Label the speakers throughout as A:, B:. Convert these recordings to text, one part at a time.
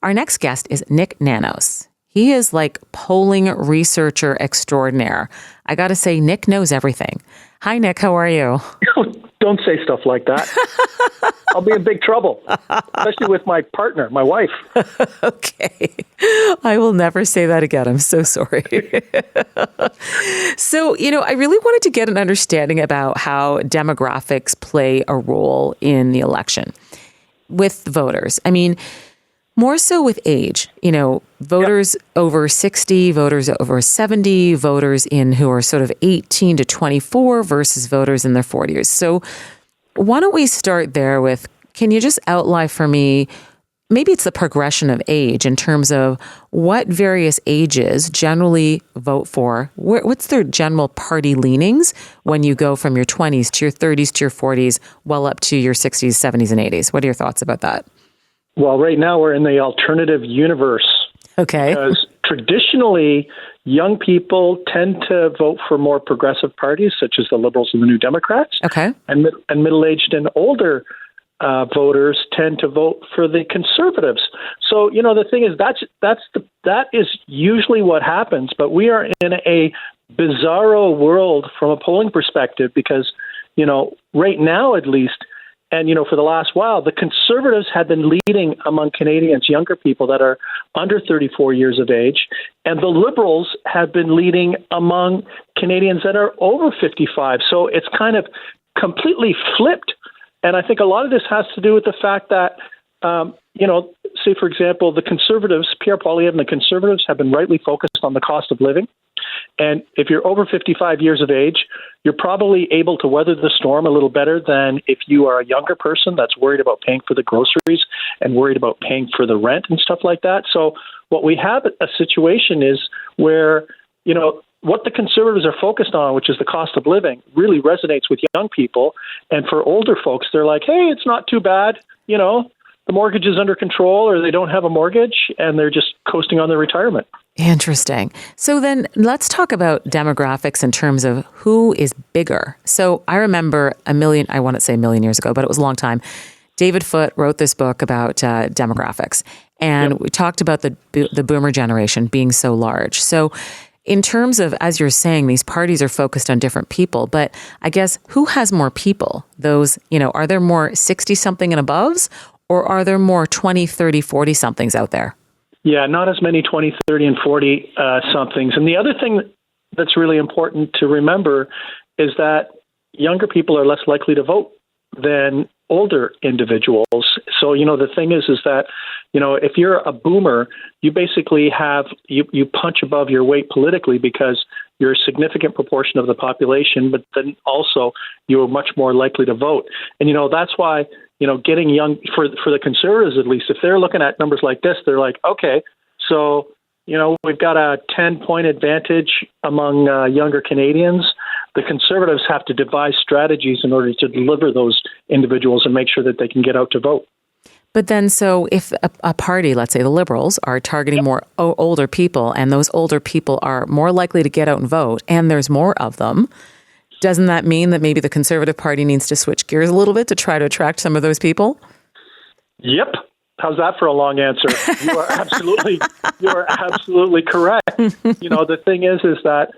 A: Our next guest is Nik Nanos. He is like polling researcher extraordinaire. I got to say, Nik knows everything. Hi, Nik. How are you?
B: Don't say stuff like that. I'll be in big trouble, especially with my partner, my wife.
A: Okay. I will never say that again. I'm so sorry. So, I really wanted to get an understanding about how demographics play a role in the election with voters. I mean, more so with age, voters over 60, voters over 70, voters who are sort of 18 to 24 versus voters in their 40s. So why don't we start there with, can you just outline for me, maybe it's the progression of age in terms of what various ages generally vote for? What's their general party leanings when you go from your 20s to your 30s to your 40s, well up to your 60s, 70s, and 80s? What are your thoughts about that?
B: Well, right now we're in the alternative universe.
A: Okay.
B: Because traditionally, young people tend to vote for more progressive parties, such as the Liberals and the New Democrats.
A: Okay.
B: And middle-aged and older voters tend to vote for the Conservatives. So, the thing is, that is usually what happens. But we are in a bizarro world from a polling perspective because, right now at least, and, for the last while, the Conservatives have been leading among Canadians, younger people that are under 34 years of age, and the Liberals have been leading among Canadians that are over 55. So it's kind of completely flipped. And I think a lot of this has to do with the fact that, say, for example, the Conservatives, Pierre Poilievre and the Conservatives have been rightly focused on the cost of living. And if you're over 55 years of age, you're probably able to weather the storm a little better than if you are a younger person that's worried about paying for the groceries and worried about paying for the rent and stuff like that. So what we have a situation is where, what the Conservatives are focused on, which is the cost of living, really resonates with young people. And for older folks, they're like, hey, it's not too bad. The mortgage is under control, or they don't have a mortgage and they're just coasting on their retirement.
A: Interesting. So then let's talk about demographics in terms of who is bigger. So I remember I want to say a million years ago, but it was a long time. David Foote wrote this book about demographics, and we talked about the boomer generation being so large. So in terms of, as you're saying, these parties are focused on different people, but I guess who has more people? Those, are there more 60-something and aboves, or are there more 20, 30, 40-somethings out there?
B: Yeah, not as many 20, 30, and 40 somethings. And the other thing that's really important to remember is that younger people are less likely to vote than older individuals. So, the thing is that, if you're a boomer, you basically you punch above your weight politically because you're a significant proportion of the population, but then also you're much more likely to vote. And, that's why, getting young, for the Conservatives at least, if they're looking at numbers like this, they're like, okay, so, we've got a 10-point advantage among younger Canadians. The Conservatives have to devise strategies in order to deliver those individuals and make sure that they can get out to vote.
A: But then, so if a party, let's say the Liberals, are targeting more older people, and those older people are more likely to get out and vote, and there's more of them, doesn't that mean that maybe the Conservative Party needs to switch gears a little bit to try to attract some of those people?
B: Yep. How's that for a long answer? You are absolutely correct. The thing is that,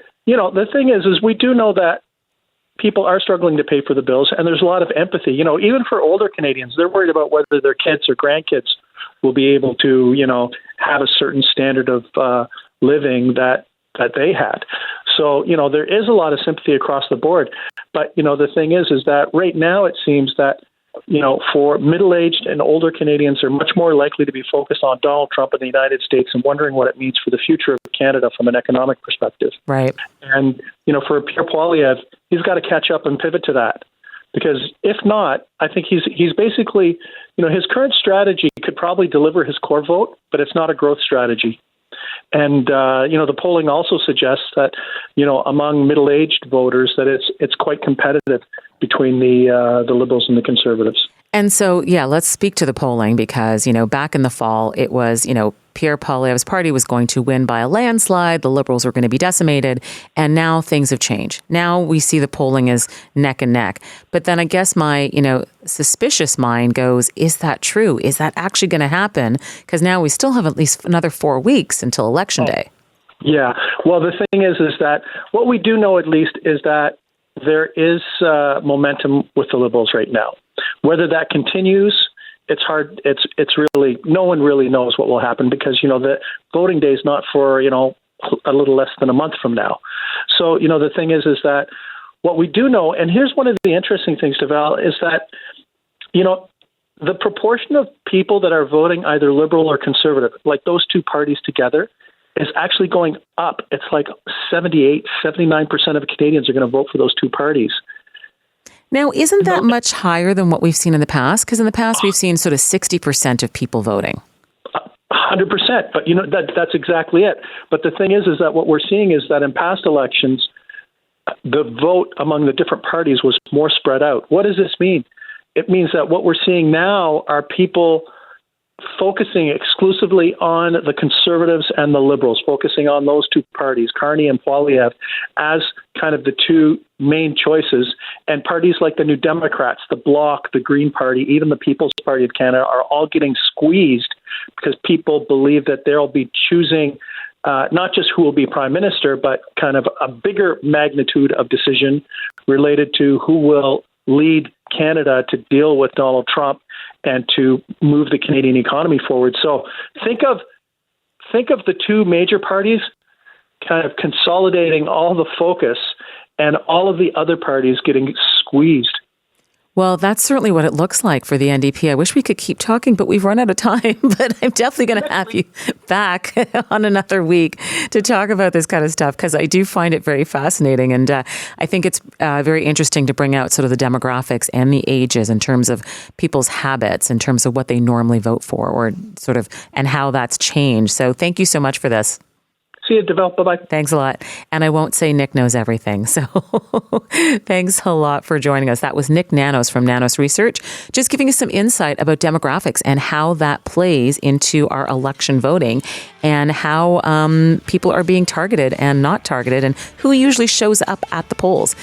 B: we do know that people are struggling to pay for the bills, and there's a lot of empathy. Even for older Canadians, they're worried about whether their kids or grandkids will be able to, have a certain standard of living that they had. So, there is a lot of sympathy across the board. But, the thing is that right now it seems that, for middle-aged and older Canadians are much more likely to be focused on Donald Trump and the United States and wondering what it means for the future of Canada from an economic perspective.
A: Right.
B: And, for Pierre Poilievre, he's got to catch up and pivot to that. Because if not, I think he's basically, his current strategy could probably deliver his core vote, but it's not a growth strategy. And, the polling also suggests that, among middle-aged voters, that it's quite competitive between the Liberals and the Conservatives.
A: And so, yeah, let's speak to the polling because, back in the fall, it was, Pierre Poilievre's party was going to win by a landslide. The Liberals were going to be decimated. And now things have changed. Now we see the polling as neck and neck. But then I guess my, suspicious mind goes, is that true? Is that actually going to happen? Because now we still have at least another 4 weeks until Election Day.
B: Yeah. Well, the thing is that what we do know at least is that there is momentum with the Liberals right now. Whether that continues, it's hard. It's really, no one really knows what will happen because, the voting day is not for, a little less than a month from now. So, the thing is that what we do know, and here's one of the interesting things, Deval, is that, the proportion of people that are voting either Liberal or Conservative, like those two parties together, is actually going up. It's like 78, 79% of Canadians are going to vote for those two parties.
A: Now, isn't that much higher than what we've seen in the past? Because in the past, we've seen sort of 60% of people voting.
B: 100%. But, that's exactly it. But the thing is that what we're seeing is that in past elections, the vote among the different parties was more spread out. What does this mean? It means that what we're seeing now are people focusing exclusively on the Conservatives and the Liberals, focusing on those two parties, Carney and Poilievre, as kind of the two main choices. And parties like the New Democrats, the Bloc, the Green Party, even the People's Party of Canada are all getting squeezed because people believe that they'll be choosing not just who will be Prime Minister, but kind of a bigger magnitude of decision related to who will lead Canada to deal with Donald Trump and to move the Canadian economy forward. So think of the two major parties kind of consolidating all the focus and all of the other parties getting squeezed.
A: Well, that's certainly what it looks like for the NDP. I wish we could keep talking, but we've run out of time. But I'm definitely going to have you back on another week to talk about this kind of stuff because I do find it very fascinating. And I think it's very interesting to bring out sort of the demographics and the ages in terms of people's habits, in terms of what they normally vote for or sort of and how that's changed. So thank you so much for this.
B: See you, Deval. Bye-bye.
A: Thanks a lot. And I won't say Nik knows everything. So thanks a lot for joining us. That was Nik Nanos from Nanos Research, just giving us some insight about demographics and how that plays into our election voting and how people are being targeted and not targeted and who usually shows up at the polls.